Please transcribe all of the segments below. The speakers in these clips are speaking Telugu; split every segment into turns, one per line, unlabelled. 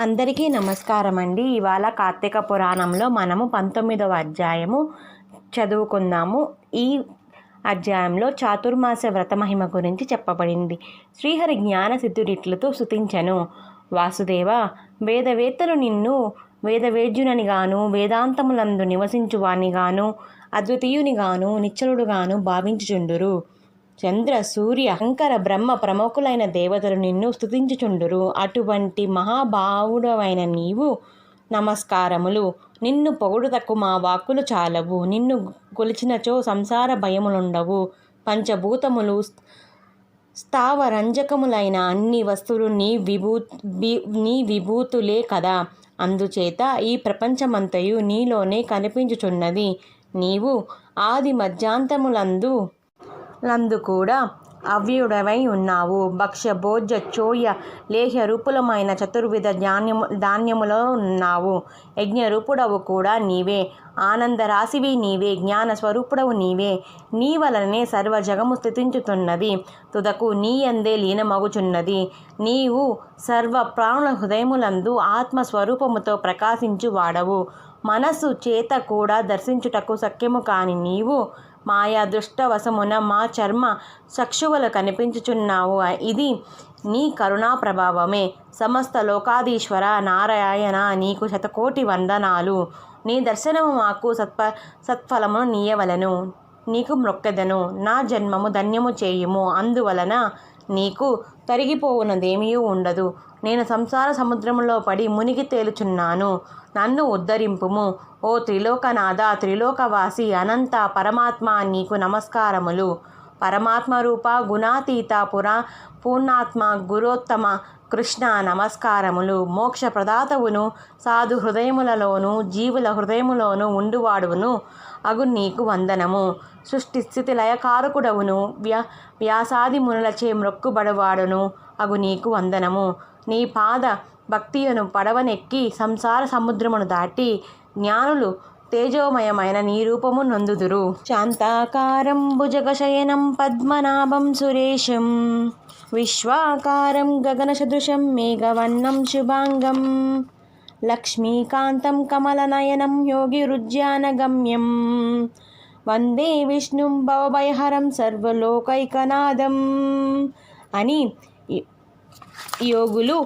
అందరికీ నమస్కారం అండి. ఇవాళ కార్తీక పురాణంలో మనము 19వ అధ్యాయము చదువుకుందాము. ఈ అధ్యాయంలో చాతుర్మాస వ్రత మహిమ గురించి చెప్పబడింది. శ్రీహరి జ్ఞాన సిద్ధుడిట్లతో స్తుతించెను. వాసుదేవ, వేదవేత్తలు నిన్ను వేదవేద్యుననిగాను, వేదాంతములందు నివసించువానిగాను, అద్వితీయునిగాను, నిశ్చలుడుగాను భావించుచుండురు. చంద్ర, సూర్య, శంకర, బ్రహ్మ ప్రముఖులైన దేవతలు నిన్ను స్తుతించుచుండురు. అటువంటి మహాభావుడవైన నీవు నమస్కారములు. నిన్ను పొగుడుటకు మా వాక్కులు చాలవు. నిన్ను కొలిచినచో సంసార భయములుండవు. పంచభూతములు స్థావరంజకములైన అన్ని వస్తువులు నీ విభూతులే కదా. అందుచేత ఈ ప్రపంచమంతయు నీలోనే కనిపించుచున్నది. నీవు ఆది మధ్యాంతములందు కూడా అవ్యయుడవై ఉన్నావు. భక్ష్య భోజ్య చోయ లేహ్య రూపులమైన చతుర్విధ ధాన్యములో ఉన్నావు. యజ్ఞరూపుడవు కూడా నీవే. ఆనందరాశివి నీవే. జ్ఞాన స్వరూపుడవు నీవే. నీ వలనే సర్వ జగము స్థితించుతున్నది. తుదకు నీ యందే లీనమగుచున్నది. నీవు సర్వ ప్రాణుల హృదయములందు ఆత్మస్వరూపముతో ప్రకాశించు వాడవు. మనస్సు చేత కూడా దర్శించుటకు శక్యము కాని నీవు మాయా దృష్టవశమున మా చర్మ చక్షువులు కనిపించుచున్నావు. ఇది నీ కరుణా ప్రభావమే. సమస్త లోకాధీశ్వర నారాయణ, నీకు శతకోటి వందనాలు. నీ దర్శనము మాకు సత్ఫలమును నీయవలెను. నీకు మ్రొక్కెదను. నా జన్మము ధన్యము చేయుము. అందువలన నీకు తరిగిపోవునదేమీ ఉండదు. నేను సంసార సముద్రములో పడి మునిగి తేలుచున్నాను. నన్ను ఉద్ధరింపుము. ఓ త్రిలోకనాథ, త్రిలోకవాసి, అనంత పరమాత్మ, నీకు నమస్కారములు. పరమాత్మ రూప, గుణాతీత, పూర్ణాత్మ, గురోత్తమ కృష్ణ, నమస్కారములు. మోక్ష ప్రదాతవును, సాధు హృదయములలోను జీవుల హృదయములోను ఉండువాడువును అగు నీకు వందనము. సృష్టి స్థితి లయకారకుడవును, వ్యాసాది మునులచే మ్రొక్కుబడువాడును అగు నీకు వందనము. నీ పాద భక్తియను పడవనెక్కి సంసార సముద్రమును దాటి జ్ఞానులు తేజోమయమైన నీ రూపము నొందుదురు. శాంతాకారం భుజగశయనం పద్మనాభం సురేశం, విశ్వాకారం గగనసదృశం మేఘవర్ణం శుభాంగం, లక్ష్మీకాంతం కమలనయనం యోగిరుజ్యానగమ్యం, వందే విష్ణుం భవభయహరం సర్వలోకైకనాథం అని యోగులు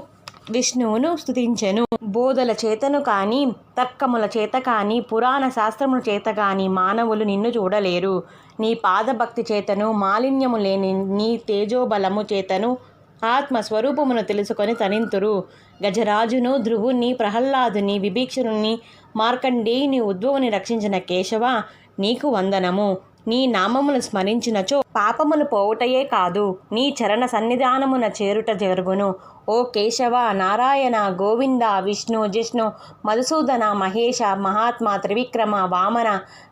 విష్ణువును స్తుతించెను. బోధల చేతను కానీ, తర్కముల చేత కానీ, పురాణ శాస్త్రముల చేత కానీ మానవులు నిన్ను చూడలేరు. నీ పాదభక్తి చేతను, మాలిన్యము లేని నీ తేజోబలము చేతను ఆత్మస్వరూపమును తెలుసుకొని తరింతురు. గజరాజును, ధ్రువుని, ప్రహ్లాదుని, విభీషణుని, మార్కండేయుని, ఉద్భవుని రక్షించిన కేశవ, నీకు వందనము. నీ నామమును స్మరించినచో పాపములు పోవుటయే కాదు, నీ చరణ సన్నిధానమున చేరుట జరుగును. ఓ కేశవ, నారాయణ, గోవింద, విష్ణు, జిష్ణు, మధుసూదన, మహేశ, మహాత్మ, త్రివిక్రమ, వామన,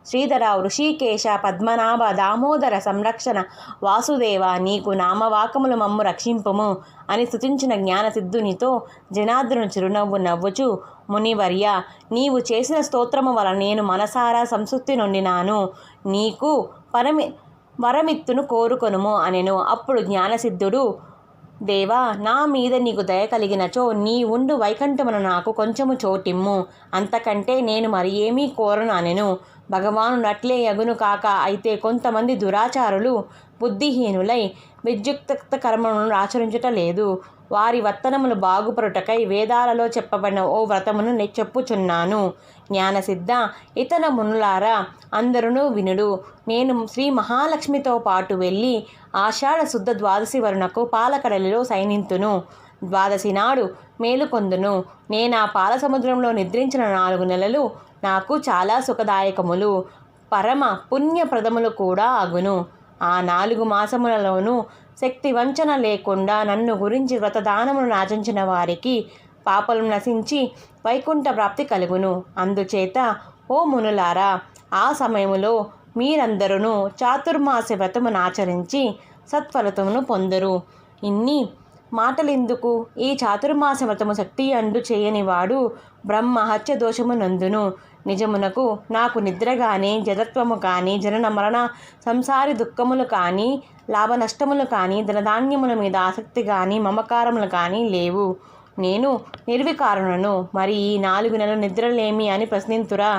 శ్రీధర, ఋషికేశ, పద్మనాభ, దామోదర, సంరక్షణ, వాసుదేవ, నీకు నామవాకములు మమ్ము రక్షింపుము అని స్తుతించిన జ్ఞానసిద్ధునితో జనార్దను చిరునవ్వు నవ్వుచు, మునివర్య, నీవు చేసిన స్తోత్రము వలన నేను మనసారా సంతృప్తి నొందినాను. నీకు వరమిత్తును కోరుకొనుము అనెను. అప్పుడు జ్ఞానసిద్ధుడు, దేవా, నా మీద నీకు దయ కలిగినచో నీ ఉండు వైకుంఠమున నాకు కొంచెము చోటిమ్ము. అంతకంటే నేను మరి ఏమీ కోరను అనెను. భగవానునట్లే యగును కాక. అయితే కొంతమంది దురాచారులు బుద్ధిహీనులై విద్యుక్త కర్మలను ఆచరించుట లేదు. వారి వర్తనములు బాగుపరుటకై వేదాలలో చెప్పబడిన ఓ వ్రతమును చెప్పుచున్నాను. జ్ఞానసిద్ధ, ఇతర మునులారా, అందరూ వినుడు. నేను శ్రీ మహాలక్ష్మితో పాటు వెళ్ళి ఆషాఢ శుద్ధ ద్వాదశి వరునకు పాలకడలిలో సైనింతును. ద్వాదశి నాడు మేలుకొందును. నేనా పాల సముద్రంలో నిద్రించిన 4 నెలలు నాకు చాలా సుఖదాయకములు, పరమ పుణ్యప్రదములు కూడా అగును. ఆ 4 మాసములలోనూ శక్తి వంచన లేకుండా నన్ను గురించి వ్రతదానమును ఆచరించిన వారికి పాపలు నశించి వైకుంఠ ప్రాప్తి కలుగును. అందుచేత ఓ మునులారా, ఆ సమయములో మీరందరూ చాతుర్మాస వ్రతమును ఆచరించి సత్ఫలితమును పొందురు. ఇన్ని మాటలెందుకు? ఈ చాతుర్మాస వ్రతము శక్తి అండు చేయనివాడు బ్రహ్మ హత్య దోషము నందును. నిజమునకు నాకు నిద్ర కానీ, జడత్వము కానీ, జనన మరణ సంసారి దుఃఖములు కానీ, లాభ నష్టములు కానీ, ధనధాన్యముల మీద ఆసక్తి కానీ, మమకారములు కానీ లేవు. నేను నిర్వికారుణను. మరి ఈ 4 నెలల నిద్రలేమి అని ప్రశ్నింతురా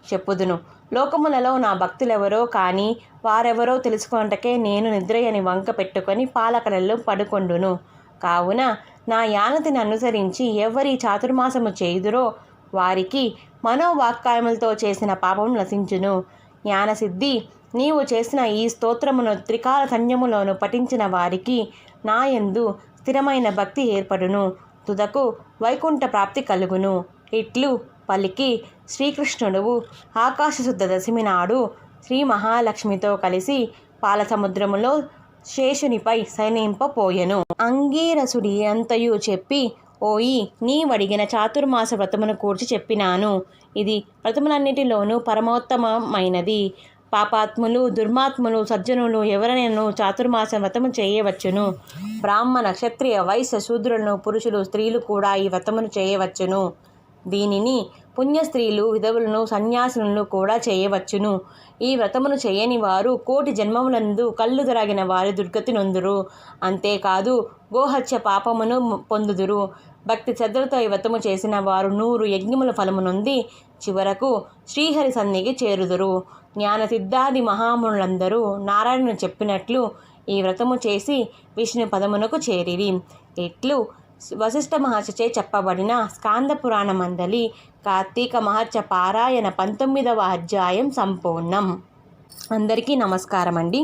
చెప్పుదును. లోకములలో నా భక్తులెవరో కానీ వారెవరో తెలుసుకొనుటకే నేను నిద్రయని వంక పెట్టుకొని పాలకలలో పడుకొండును. కావున నా యానతిని అనుసరించి ఎవరి చాతుర్మాసము చేయుదురో వారికి మనోవాక్కాయములతో చేసిన పాపం నశించును. జ్ఞానసిద్ధి, నీవు చేసిన ఈ స్తోత్రమును త్రికాల సంయములోను పఠించిన వారికి నాయందు స్థిరమైన భక్తి ఏర్పడును. తుదకు వైకుంఠ ప్రాప్తి కలుగును. ఇట్లు పలికి శ్రీకృష్ణుడు ఆకాశశుద్ధ దశమి నాడు శ్రీ మహాలక్ష్మితో కలిసి పాలసముద్రములో శేషునిపై శయనింపపోయెను. అంగీరసుడి అంతయు చెప్పి, ఓయి, నీవడిగిన చాతుర్మాస వ్రతమును కూర్చి చెప్పినాను. ఇది వ్రతములన్నిటిలోనూ పరమోత్తమమైనది. పాపాత్ములు, దుర్మాత్ములు, సజ్జనులు ఎవరైనాను చాతుర్మాస వ్రతము చేయవచ్చును. బ్రాహ్మణ, క్షత్రియ, వైశ్య, శూద్రులను, పురుషులు, స్త్రీలు కూడా ఈ వ్రతమును చేయవచ్చును. దీనిని పుణ్య స్త్రీలు, విధవులను, సన్యాసులను కూడా చేయవచ్చును. ఈ వ్రతమును చేయని వారు 1,000,000 జన్మములందు కళ్ళు త్రాగిన వారి దుర్గతి నొందురు. అంతేకాదు గోహత్య పాపమును పొందుదురు. భక్తి శ్రద్ధలతో ఈ వ్రతము చేసిన వారు 100 యజ్ఞముల ఫలము నొంది చివరకు శ్రీహరి సన్నిధికి చేరుదురు. జ్ఞానసిద్ధాది మహామునులందరూ నారాయణుడు చెప్పినట్లు ఈ వ్రతము చేసి విష్ణు పదమునకు చేరిరి. ఇట్లు వశిష్ఠ మహర్షిచే చెప్పబడిన స్కాంద పురాణమందలి కార్తీక మహర్ష పారాయణ 19వ అధ్యాయం సంపూర్ణం. అందరికీ నమస్కారం అండి.